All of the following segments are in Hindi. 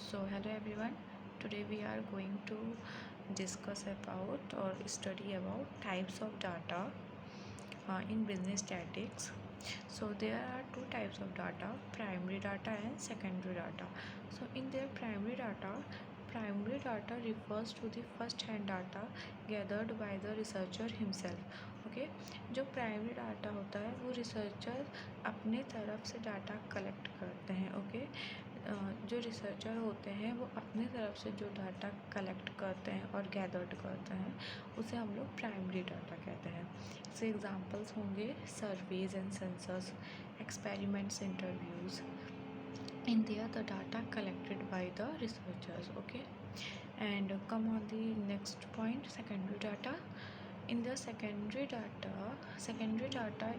So hello everyone, today we are going to discuss about or study about types of data in business statistics. So there are two types of data, primary data and secondary data. So in their primary data refers to the first hand data gathered by the researcher himself. Okay जो प्राइमरी डाटा होता है वो रिसर्चर अपने तरफ से डाटा कलेक्ट करते हैं. ओके जो रिसर्चर होते हैं वो अपने तरफ से जो डाटा कलेक्ट करते हैं और गैदर्ड करते हैं उसे हम लोग प्राइमरी डाटा कहते हैं. इसके एग्जांपल्स होंगे surveys and census, experiments, interviews. In there the data collected by the researchers. Okay, and come on the next point, secondary data. In the secondary data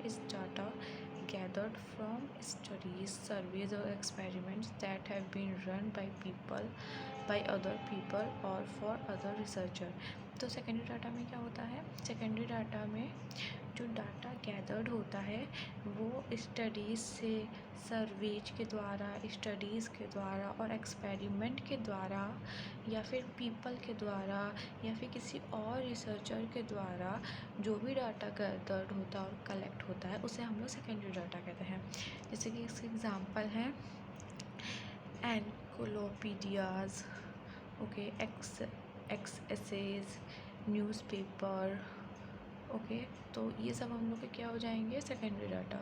is data gathered from studies, surveys or experiments that have been run by other people or for other researcher. तो सेकेंडरी डाटा में क्या होता है, सेकेंडरी डाटा में जो डाटा गैदर्ड होता है वो स्टडीज़ से, सर्वेज के द्वारा, स्टडीज़ के द्वारा और एक्सपेरिमेंट के द्वारा या फिर पीपल के द्वारा या फिर किसी और रिसर्चर के द्वारा जो भी डाटा गैदर्ड होता है और कलेक्ट होता है उसे हम लोग सेकेंडरी डाटा कहते हैं. जैसे कि इसके एग्जांपल हैं एनसाइक्लोपीडियाज, ओके, एक्सेसेज, न्यूज़पेपर. ओके तो ये सब हम लोग के क्या हो जाएंगे, secondary data.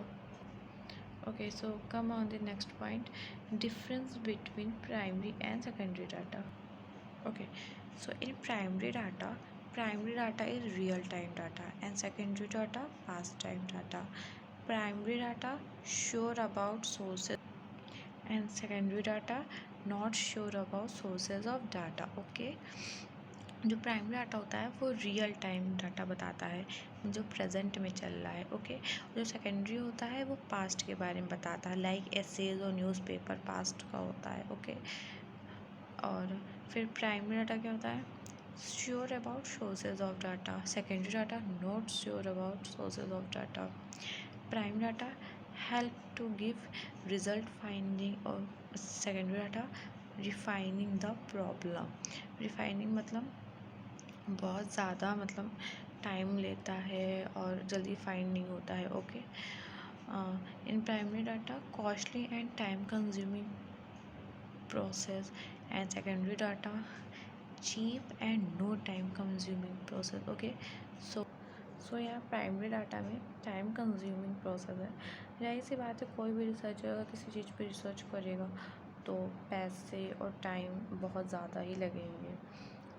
Okay so come on the next point, difference between primary and secondary data. Okay so in primary data is real time data and secondary data past time data. Primary data sure about sources and secondary data not sure about sources of data. Okay जो प्राइमरी डाटा होता है वो रियल टाइम डाटा बताता है जो प्रेजेंट में चल रहा है. ओके जो सेकेंडरी होता है वो पास्ट के बारे में बताता है, लाइक एसेज और न्यूज़पेपर पास्ट का होता है. ओके और फिर प्राइमरी डाटा क्या होता है, sure about sources of data, secondary data not sure about sources of data. Primary data help to give result finding और secondary data refining the problem. Refining मतलब बहुत ज़्यादा मतलब टाइम लेता है और जल्दी फाइंड नहीं होता है. Okay in primary data costly and time consuming process and secondary data cheap and no time consuming process. Okay so यहाँ प्राइमरी डाटा में टाइम कंज्यूमिंग प्रोसेस है. जाहिर सी बात है कोई भी रिसर्चर अगर किसी चीज़ पे रिसर्च करेगा तो पैसे और टाइम बहुत ज़्यादा ही लगेंगे.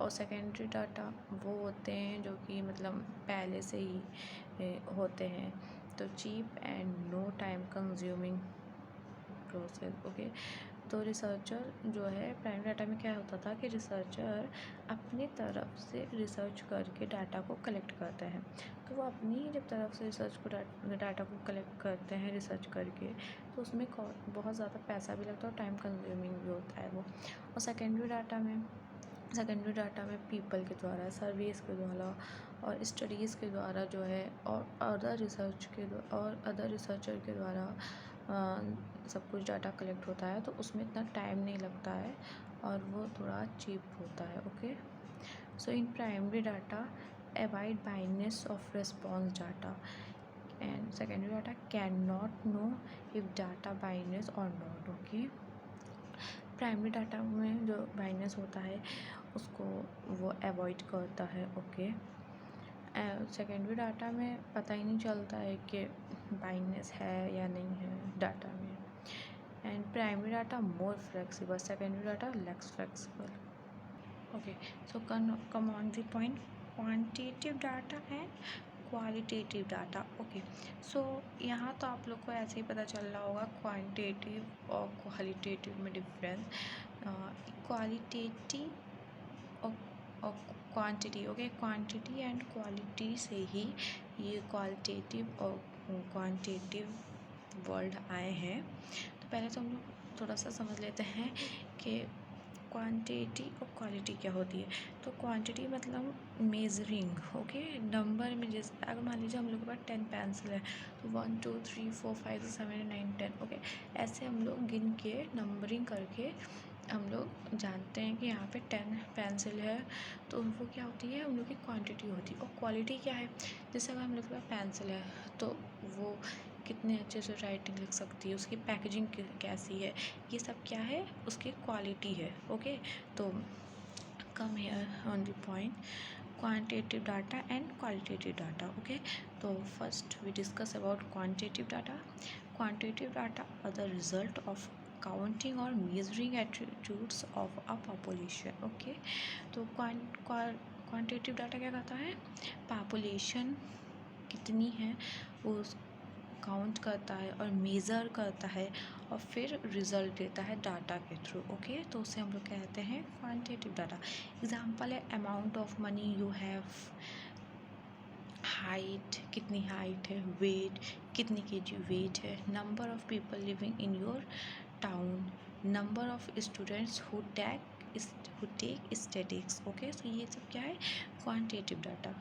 और सेकेंडरी डाटा वो होते हैं जो कि मतलब पहले से ही होते हैं, तो cheap and no time consuming process. Okay तो रिसर्चर जो है प्राइमरी डाटा में क्या होता था कि रिसर्चर अपनी तरफ से रिसर्च करके डाटा को कलेक्ट करते हैं. तो वो अपनी ही जब तरफ से रिसर्च को डाटा को कलेक्ट करते हैं रिसर्च करके तो उसमें बहुत ज़्यादा पैसा भी लगता है और टाइम कंज्यूमिंग भी होता है वो. और सेकेंडरी डाटा में पीपल के द्वारा, सर्वेस के द्वारा और स्टडीज़ के द्वारा जो है और अदर रिसर्चर के द्वारा सब कुछ डाटा कलेक्ट होता है तो उसमें इतना टाइम नहीं लगता है और वो थोड़ा चीप होता है. Okay so in primary data avoid Binance of response data and secondary data can not know if data Binance और नॉट. ओके प्राइमरी डाटा में जो बाइनेस होता है उसको वो अवॉइड करता है. ओके सेकेंडरी डाटा में पता ही नहीं चलता है कि बाइनेस है या नहीं है डाटा में. And primary data more flexible, secondary data less flexible. Okay so come on the point, quantitative data and qualitative data. Okay so यहाँ तो आप लोग को ऐसे ही पता चल रहा होगा क्वांटिटेटिव और क्वालिटेटिव में डिफरेंस. क्वालिटेटिव और quantity. Okay quantity and quality से ही ये क्वालिटेटिव और क्वांटिटेटिव वर्ड आए हैं. तो पहले तो हम लोग थोड़ा सा समझ लेते हैं कि क्वांटिटी और क्वालिटी क्या होती है. तो क्वांटिटी मतलब मेजरिंग. ओके नंबर में, जैसे अगर मान लीजिए हम लोग के पास 10 पेंसिल है तो 1 2 3 4 5 6 7 8 9 10. ओके ऐसे हम लोग गिन के नंबरिंग करके हम लोग जानते हैं कि यहाँ पे 10 पेंसिल है, तो वो क्या होती है, हम लोग की क्वांटिटी होती है। और क्वालिटी क्या है, जैसे अगर हम लोग के पास पेंसिल है तो वो कितने अच्छे से राइटिंग लिख सकती है, उसकी पैकेजिंग कैसी है, ये सब क्या है, उसकी क्वालिटी है। ओके, तो come here on the point quantitative data and qualitative data. Okay, so first we discuss about quantitative data. Quantitative data are the result of counting or measuring attributes of a population. Okay, तो quantitative data क्या कहता है, population कितनी है वो काउंट करता है और मेज़र करता है और फिर रिज़ल्ट देता है डाटा के थ्रू। ओके, तो उसे हम लोग कहते हैं क्वांटिटेटिव डाटा। एग्जांपल है amount of money you have, height कितनी हाइट है, वेट कितनी केजी वेट है, number of people living in your town, number of students who take statics. Okay, so ये सब क्या है, quantitative data.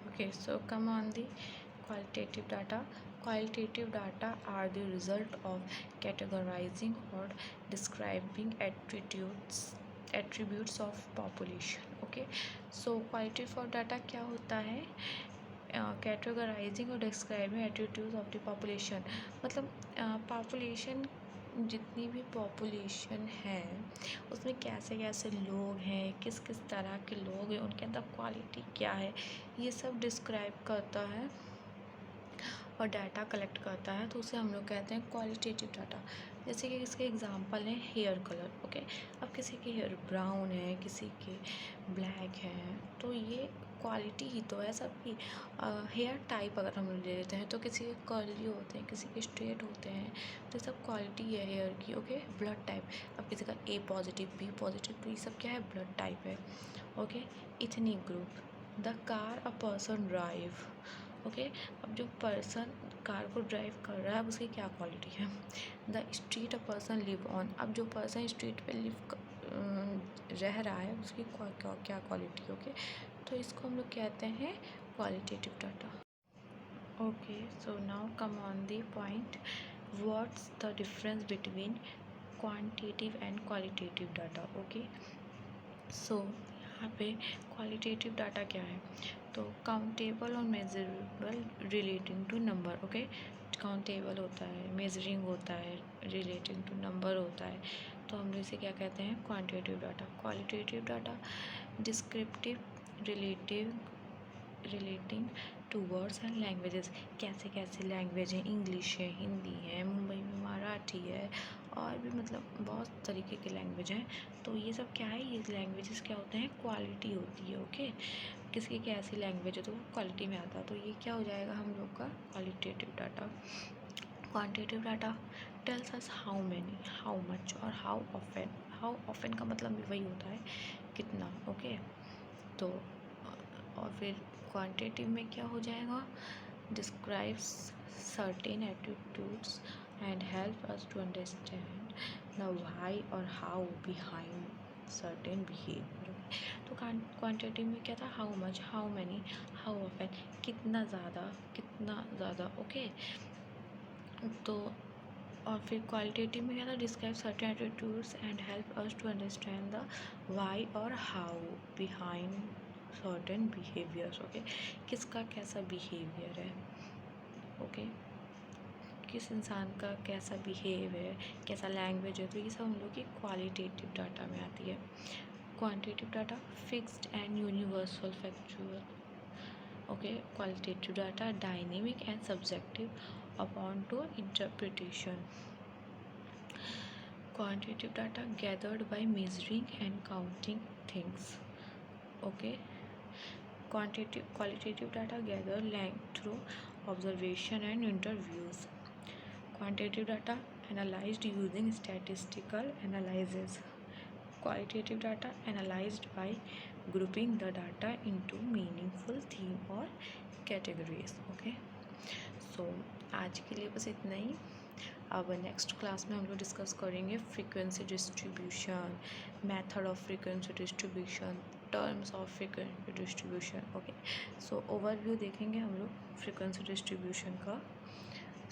Okay, so come on the qualitative data. Qualitative data are the result of categorizing or describing attributes of population. Okay, so qualitative data क्या होता है, कैटेगराइजिंग और describing attitudes of the population. मतलब पॉपुलेशन, जितनी भी पॉपुलेशन है उसमें कैसे कैसे लोग हैं, किस किस तरह के लोग हैं, उनके अंदर क्वालिटी क्या है, ये सब डिस्क्राइब करता है और डाटा कलेक्ट करता है, तो उसे हम लोग कहते हैं क्वालिटेटिव डाटा। जैसे कि इसके एग्जांपल हैं हेयर कलर। ओके, अब किसी के हेयर ब्राउन है, किसी के ब्लैक है, तो ये क्वालिटी ही तो है सबकी। हेयर टाइप अगर हम ले लेते हैं तो किसी के कर्ली होते हैं, किसी के स्ट्रेट होते हैं, तो सब क्वालिटी है हेयर की। ओके, ब्लड टाइप, अब किसी का ए पॉजिटिव, बी पॉजिटिव, तो ये सब क्या है, ब्लड टाइप है। Okay, ethnic group, the car a person drive. Okay, अब जो पर्सन कार को ड्राइव कर रहा है अब उसकी क्या क्वालिटी है, the street a person live on, अब जो पर्सन स्ट्रीट पे रह रहा है उसकी क्या क्वालिटी। ओके, तो इसको हम लोग कहते हैं qualitative data. Okay, so now come on the point, what's the difference between quantitative and qualitative data. Okay, so यहाँ पे क्वालिटेटिव डाटा क्या है, तो काउंटेबल और measurable relating to number. Okay, countable होता है, मेजरिंग होता है, रिलेटिंग टू नंबर होता है, तो हम इसे क्या कहते हैं, quantitative data. Qualitative data descriptive, relating to words and languages, कैसे कैसे लैंग्वेज हैं, इंग्लिश है, हिंदी है, मुंबई में मराठी है, और भी मतलब बहुत तरीके के लैंग्वेज हैं, तो ये सब क्या है, ये लैंग्वेजेस क्या होते हैं, क्वालिटी होती है। ओके, किसी की ऐसी लैंग्वेज है तो वो क्वालिटी में आता है, तो ये क्या हो जाएगा हम लोग का qualitative data. Quantitative data tells us how many, how much और हाउ ऑफन। हाउ ऑफन का मतलब भी वही होता है, कितना। ओके, तो और फिर क्वांटिटेटिव में क्या हो जाएगा, describes certain attitudes and help us to understand the why और हाउ बिहाइंड सर्टेन बिहेवियर। तो क्वांटिटेटिव में क्या था, how much, how many, how often, कितना ज़्यादा। ओके, तो और फिर क्वालिटेटिव में क्या था, describe certain attitudes and help us to understand the why और how behind certain behaviours. Okay, किसका कैसा बिहेवियर है, ओके, किस इंसान का कैसा बिहेव है, कैसा लैंग्वेज है, तो ये सब हम लोग की क्वालिटेटिव डाटा में आती है। Quantitative data fixed and universal factual. Okay, qualitative data dynamic and subjective upon two interpretation. Quantitative data gathered by measuring and counting things. Okay, qualitative data gathered through observation and interviews. Quantitative data analyzed using statistical analysis. Qualitative data analyzed by grouping the data into meaningful theme or categories. Okay, so आज के लिए बस इतना ही। अब नेक्स्ट क्लास में हम लोग डिस्कस करेंगे frequency distribution, method of frequency distribution, terms of frequency distribution. Okay, so overview देखेंगे हम लोग फ्रीक्वेंसी डिस्ट्रीब्यूशन का।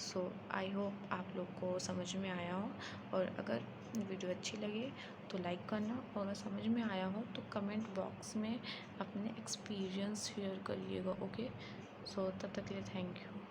सो आई होप आप लोग को समझ में आया हो, और अगर वीडियो अच्छी लगे तो लाइक करना, और अगर समझ में आया हो तो कमेंट बॉक्स में अपने एक्सपीरियंस शेयर करिएगा। ओके, सो तब तक के लिए थैंक यू।